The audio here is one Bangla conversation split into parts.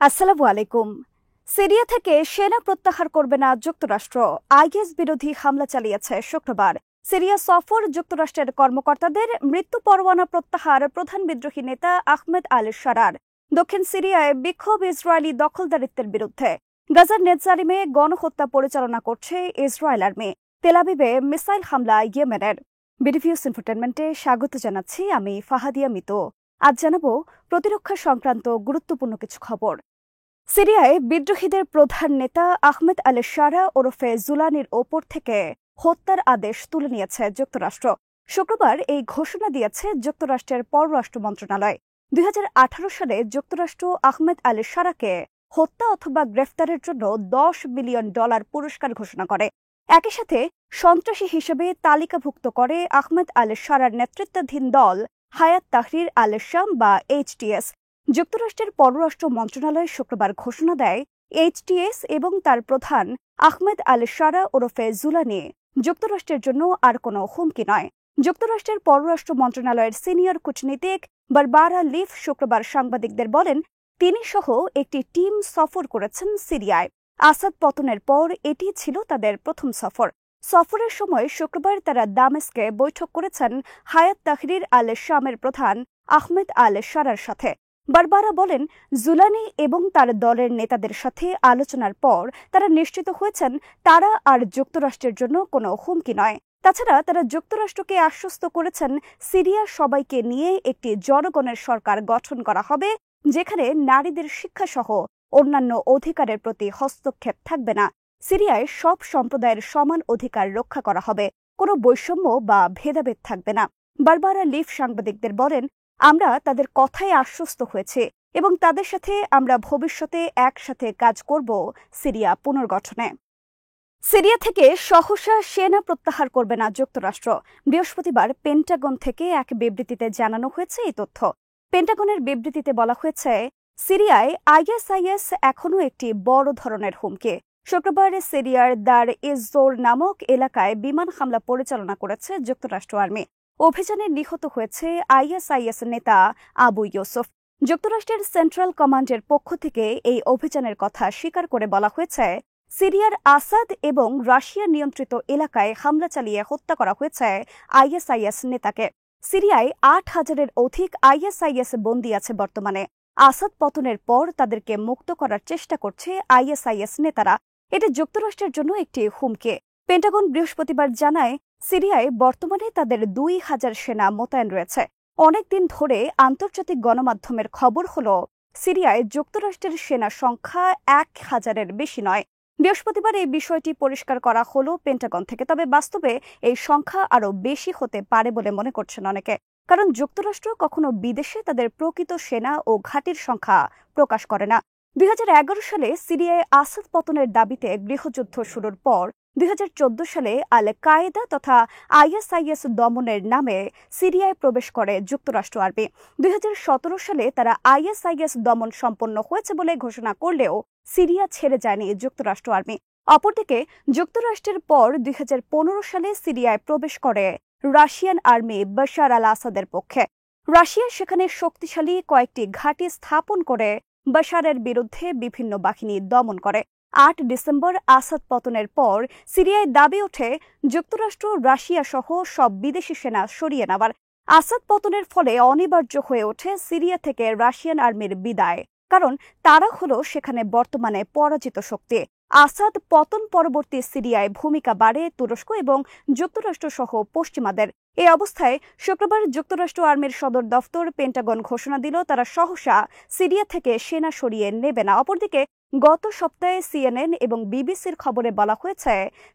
আসসালামু আলাইকুম। সিরিয়া থেকে সেনা প্রত্যাহার করবে না যুক্তরাষ্ট্র। আইএস বিরোধী হামলা চালিয়েছে শুক্রবার। সিরিয়া সফর যুক্তরাষ্ট্রের কর্মকর্তাদের মৃত্যু পরোয়ানা প্রত্যাহার প্রধান বিদ্রোহী নেতা আহমেদ আল শারার। দক্ষিণ সিরিয়ায় বিক্ষোভ ইসরায়েলি দখলদারিত্বের বিরুদ্ধে। গাজার নেতজালিমে গণহত্যা পরিচালনা করছে ইসরায়েল আর্মি। তেল আবিবে মিসাইল হামলা ইয়েমেনের। বিডিভিউস ইনফোটেনমেন্টে স্বাগত জানাচ্ছি আমি ফাহাদিয়া মিতু। আজ জানাবো প্রতিরক্ষা সংক্রান্ত গুরুত্বপূর্ণ কিছু খবর। সিরিয়ায় বিদ্রোহীদের প্রধান নেতা আহমেদ আল শারা ওরফে জুলানির ওপর থেকে হত্যার আদেশ তুলে নিয়েছে যুক্তরাষ্ট্র। শুক্রবার এই ঘোষণা দিয়েছে যুক্তরাষ্ট্রের পররাষ্ট্র মন্ত্রণালয়। 2018 সালে যুক্তরাষ্ট্র আহমেদ আল শারাকে হত্যা অথবা গ্রেফতারের জন্য $10 বিলিয়ন পুরস্কার ঘোষণা করে। একই সাথে সন্ত্রাসী হিসেবে তালিকাভুক্ত করে আহমেদ আল শারার নেতৃত্বাধীন দল হায়াত তাহরির আল শাম বা এইচটিএস। যুক্তরাষ্ট্রের পররাষ্ট্র মন্ত্রণালয় শুক্রবার ঘোষণা দেয়, এইচটিএস এবং তার প্রধান আহমেদ আল শারা ওরফে জুলানি যুক্তরাষ্ট্রের জন্য আর কোনো হুমকি নয়। যুক্তরাষ্ট্রের পররাষ্ট্র মন্ত্রণালয়ের সিনিয়র কূটনীতিক বারবারা লিফ শুক্রবার সাংবাদিকদের বলেন, তিনি সহ একটি টিম সফর করেছেন সিরিয়ায়। আসাদ পতনের পর এটি ছিল তাদের প্রথম সফর। সফরের সময় শুক্রবার তারা দামেস্কে বৈঠক করেছেন হায়াত তাহরির আল শামের প্রধান আহমেদ আল শারার সাথে। বারবারা বলেন, জুলানি এবং তার দলের নেতাদের সাথে আলোচনার পর তারা নিশ্চিত হয়েছেন তারা আর যুক্তরাষ্ট্রের জন্য কোনো হুমকি নয়। তাছাড়া তারা যুক্তরাষ্ট্রকে আশ্বস্ত করেছেন সিরিয়া সবাইকে নিয়ে একটি জনগণের সরকার গঠন করা হবে, যেখানে নারীদের শিক্ষাসহ অন্যান্য অধিকারের প্রতি হস্তক্ষেপ থাকবে না। সিরিয়ায় সব সম্প্রদায়ের সমান অধিকার রক্ষা করা হবে, কোনো বৈষম্য বা ভেদাভেদ থাকবে না। বারবারা লিফ সাংবাদিকদের বলেন, আমরা তাদের কথায় আশ্বস্ত হয়েছে এবং তাদের সাথে আমরা ভবিষ্যতে একসাথে কাজ করব সিরিয়া পুনর্গঠনে। সিরিয়া থেকে সহসা সেনা প্রত্যাহার করবে না যুক্তরাষ্ট্র। বৃহস্পতিবার পেন্টাগন থেকে এক বিবৃতিতে জানানো হয়েছে এই তথ্য। পেন্টাগনের বিবৃতিতে বলা হয়েছে, সিরিয়ায় আইএসআইএস এখনও একটি বড় ধরনের হুমকি। শুক্রবার সিরিয়ার দার ইজ-জোর নামক এলাকায় বিমান হামলা পরিচালনা করেছে যুক্তরাষ্ট্র আর্মি। অভিযানে নিহত হয়েছে আইএসআইএস নেতা আবু ইউসুফ। যুক্তরাষ্ট্রের সেন্ট্রাল কমান্ডের পক্ষ থেকে এই অভিযানের কথা স্বীকার করে বলা হয়েছে, সিরিয়ার আসাদ এবং রাশিয়া নিয়ন্ত্রিত এলাকায় হামলা চালিয়ে হত্যা করা হয়েছে আইএসআইএস নেতাকে। সিরিয়ায় 8,000-এর অধিক আইএসআইএস বন্দী আছে বর্তমানে। আসাদ পতনের পর তাদেরকে মুক্ত করার চেষ্টা করছে আইএসআইএস নেতারা। এটি যুক্তরাষ্ট্রের জন্য একটি হুমকি। পেন্টাগন বৃহস্পতিবার জানায়, সিরিয়ায় বর্তমানে তাদের 2,000 সেনা মোতায়েন রয়েছে। অনেকদিন ধরে আন্তর্জাতিক গণমাধ্যমের খবর হল, সিরিয়ায় যুক্তরাষ্ট্রের সেনা সংখ্যা 1,000-এর বেশি নয়। বৃহস্পতিবার এই বিষয়টি পরিষ্কার করা হলো পেন্টাগন থেকে। তবে বাস্তবে এই সংখ্যা আরও বেশি হতে পারে বলে মনে করছেন অনেকে, কারণ যুক্তরাষ্ট্র কখনো বিদেশে তাদের প্রকৃত সেনা ও ঘাঁটির সংখ্যা প্রকাশ করে না। 2011 সালে সিরিয়ায় আসাদ পতনের দাবিতে গৃহযুদ্ধ শুরুর পর 2014 সালে আল কায়েদা তথা আইএসআইএস দমনের নামে সিরিয়ায় প্রবেশ করে যুক্তরাষ্ট্র আর্মি। 2017 সালে তারা আইএসআইএস দমন সম্পন্ন হয়েছে বলে ঘোষণা করলেও সিরিয়া ছেড়ে যায়নি যুক্তরাষ্ট্র আর্মি। অপরদিকে যুক্তরাষ্ট্রের পর 2015 সালে সিরিয়ায় প্রবেশ করে রাশিয়ান আর্মি বাশার আল আসাদের পক্ষে। রাশিয়া সেখানে শক্তিশালী কয়েকটি ঘাঁটি স্থাপন করে বাশারের বিরুদ্ধে বিভিন্ন বাহিনী দমন করে। 8 ডিসেম্বর আসাদ পতনের পর সিরিয়ায় দাবি ওঠে যুক্তরাষ্ট্র রাশিয়া সহ সব বিদেশি সেনা সরিয়ে নেবার। আসাদ পতনের ফলে অনিবার্য হয়ে ওঠে সিরিয়া থেকে রাশিয়ান আর্মির বিদায়, কারণ তারা হলো সেখানে বর্তমানে পরাজিত শক্তি। আসাদ পতন পরবর্তী সিরিয়ায় ভূমিকা বাড়ে তুরস্ক এবং যুক্তরাষ্ট্র সহ পশ্চিমাদের। এই অবস্থায় শুক্রবার যুক্তরাষ্ট্র আর্মির সদর দফতর পেন্টাগন ঘোষণা দিল, তারা সহসা সিরিয়া থেকে সেনা সরিয়ে নেবে না। অপরদিকে গত সপ্তাহে সিএনএন এবং বিবিসির খবরে বলা হয়েছে,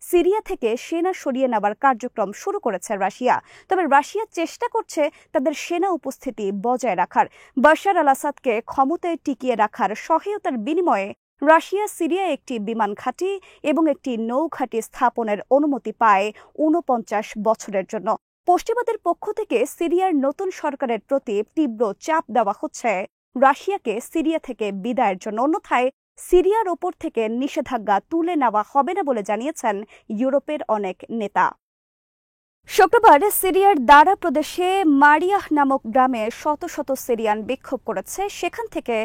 সিরিয়া থেকে সেনা সরিয়ে নেবার কার্যক্রম শুরু করেছে রাশিয়া। তবে রাশিয়া চেষ্টা করছে তাদের সেনা উপস্থিতি বজায় রাখার। বাশার আল আসাদকে ক্ষমতায় টিকিয়ে রাখার সহায়তার বিনিময়ে রাশিয়া সিরিয়ায় একটি বিমান ঘাঁটি এবং একটি নৌ ঘাঁটি স্থাপনের অনুমতি পায় 49 বছরের জন্য। পশ্চিমাদের পক্ষ থেকে সিরিয়ার নতুন সরকারের প্রতি তীব্র চাপ দেওয়া হচ্ছে রাশিয়াকে সিরিয়া থেকে বিদায়ের জন্য। অন্যথায় সিরিয়ার ওপর থেকে নিষেধাজ্ঞা তুলে নেওয়া হবে না বলে জানিয়েছেন ইউরোপের অনেক নেতা। শুক্রবার সিরিয়ার দারা প্রদেশে মারিয়াহ নামক গ্রামে শত শত সিরিয়ান বিক্ষোভ করেছে, সেখান থেকে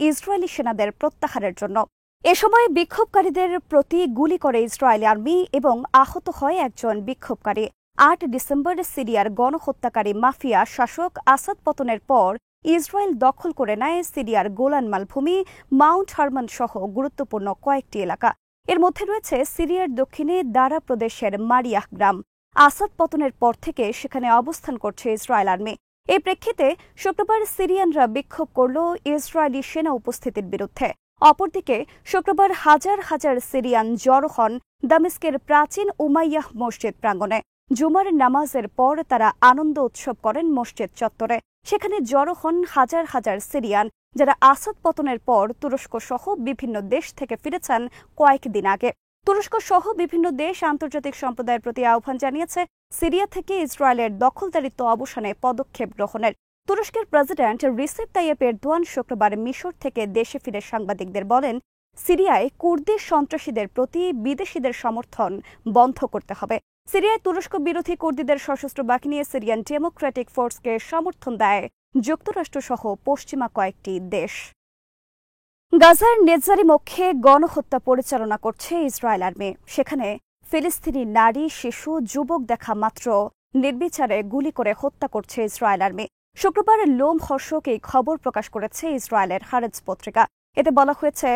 ইসরায়েলি সেনাদের প্রত্যাহারের জন্য। এ সময় বিক্ষোভকারীদের প্রতি গুলি করে ইসরায়েলি আর্মি এবং আহত হয় একজন বিক্ষোভকারী। ৮ ডিসেম্বর সিরিয়ার গণহত্যাকারী মাফিয়া শাসক আসাদ পতনের পর ইসরায়েল দখল করে নেয় সিরিয়ার গোলান মালভূমি, মাউন্ট হারমান সহ গুরুত্বপূর্ণ কয়েকটি এলাকা। এর মধ্যে রয়েছে সিরিয়ার দক্ষিণে দারা প্রদেশের মারিয়াহ গ্রাম। আসাদ পতনের পর থেকে সেখানে অবস্থান করছে ইসরায়েল আর্মি। এই প্রেক্ষিতে শুক্রবার সিরিয়ানরা বিক্ষোভ করল ইসরায়েলি সেনা উপস্থিতির বিরুদ্ধে। অপরদিকে শুক্রবার হাজার হাজার সিরিয়ান জড়ো হন দামেস্কের প্রাচীন উমাইয়াহ মসজিদ প্রাঙ্গণে। জুমার নামাজের পর তারা আনন্দ উৎসব করেন মসজিদ চত্বরে। সেখানে জড়ো হন হাজার হাজার সিরিয়ান, যারা আসাদ পতনের পর তুরস্ক সহ বিভিন্ন দেশ থেকে ফিরেছেন কয়েকদিন আগে। তুরস্ক সহ বিভিন্ন দেশ আন্তর্জাতিক সম্প্রদায়ের প্রতি আহ্বান জানিয়েছে সিরিয়া থেকে ইসরায়েলের দখলদারিত্ব অবসানে পদক্ষেপ গ্রহণের। তুরস্কের প্রেসিডেন্ট রিসেপ তাইয়েপ এরদোয়ান শুক্রবার মিশর থেকে দেশে ফিরে সাংবাদিকদের বলেন, সিরিয়ায় কুর্দি সন্ত্রাসীদের প্রতি বিদেশিদের সমর্থন বন্ধ করতে হবে। সিরিয়ায় তুরস্ক বিরোধী কুর্দিদের সশস্ত্র বাহিনী সিরিয়ান ডেমোক্রেটিক ফোর্সকে সমর্থন দেয় যুক্তরাষ্ট্র সহ পশ্চিমা কয়েকটি দেশ। গাজার নেজারি মুখে গণহত্যা পরিচালনা করছে ইসরায়েল আর্মি। সেখানে ফিলিস্তিনি নারী, শিশু, যুবক দেখা মাত্র নির্বিচারে গুলি করে হত্যা করছে ইসরায়েল আর্মি। শুক্রবার লোমহর্ষক এই খবর প্রকাশ করেছে ইসরায়েলের হারেজ পত্রিকা। এতে বলা হয়েছে,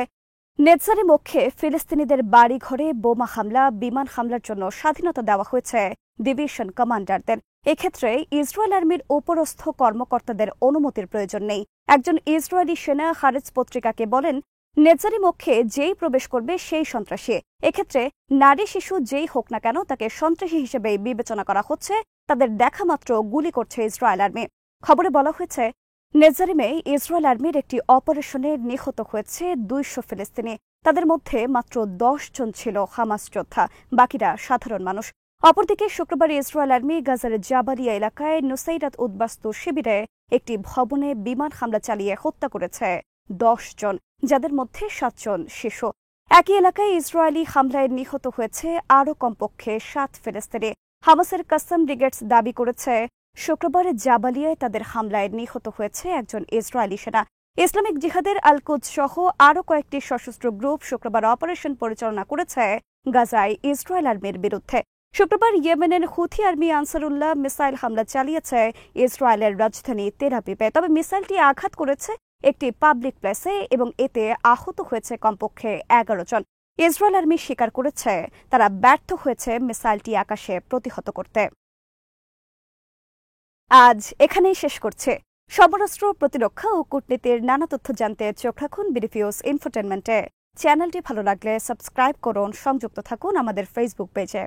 নেজারি মুখে ফিলিস্তিনিদের বাড়িঘরে বোমা হামলা, বিমান হামলার জন্য স্বাধীনতা দেওয়া হয়েছে ডিভিশন কমান্ডারদের। এক্ষেত্রে ইসরায়েল আর্মির উপরস্থ কর্মকর্তাদের অনুমতির প্রয়োজন নেই। একজন ইসরায়েলি সেনা হারেজ পত্রিকাকে বলেন, নেজারি মুখে যেই প্রবেশ করবে সেই সন্ত্রাসী। এক্ষেত্রে নারী, শিশু যেই হোক না কেন তাকে সন্ত্রাসী হিসেবে বিবেচনা করা হচ্ছে। তাদের দেখা মাত্র গুলি করছে ইসরায়েল আর্মি। খবরে বলা হয়েছে, নেজারিমে ইসরায়েল আর্মির একটি অপারেশনে নিহত হয়েছে 200 ফিলিস্তিনি। তাদের মধ্যে মাত্র 10 জন ছিল হামাস যোদ্ধা, বাকিরা সাধারণ মানুষ। অপরদিকে শুক্রবার ইসরায়েল আর্মি গাজার জাবালিয়া এলাকায় নুসাইরাত উদ্বাস্তু শিবিরে একটি ভবনে বিমান হামলা চালিয়ে হত্যা করেছে 10 জন, যাদের মধ্যে 7 জন শিশু। একই এলাকায় ইসরায়েলি হামলায় নিহত হয়েছে আরও কমপক্ষে 7 ফিলিস্তিনি। হামাসের কাসসাম ব্রিগেডস দাবি করেছে, শুক্রবার জাবালিয়ায় তাদের হামলায় নিহত হয়েছে একজন ইসরায়েলি সেনা। ইসলামিক জিহাদের আল কুদস সহ আরও কয়েকটি সশস্ত্র গ্রুপ শুক্রবার অপারেশন পরিচালনা করেছে গাজায় ইসরায়েল আর্মির বিরুদ্ধে। শুক্রবার ইয়েমেনের হুথি আর্মি আনসারুল্লাহ মিসাইল হামলা চালিয়েছে ইসরায়েলের রাজধানী তেল আবিবে। তবে মিসাইলটি আঘাত করেছে একটি পাবলিক প্লেসে এবং এতে আহত হয়েছে কমপক্ষে 11 জন। ইসরায়েল আর্মি স্বীকার করেছে তারা ব্যর্থ হয়েছে মিসাইলটি আকাশে প্রতিহত করতে। আজ এখানেই শেষ করছে। সমরাস্ত্র, প্রতিরক্ষা ও কূটনীতির নানা তথ্য জানতে চোখ রাখুন বিডিফিউজ ইনফোটেনমেন্টে। চ্যানেলটি ভালো লাগলে সাবস্ক্রাইব করুন, সংযুক্ত থাকুন আমাদের ফেসবুক পেজে।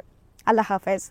আল্লাহ হাফেজ।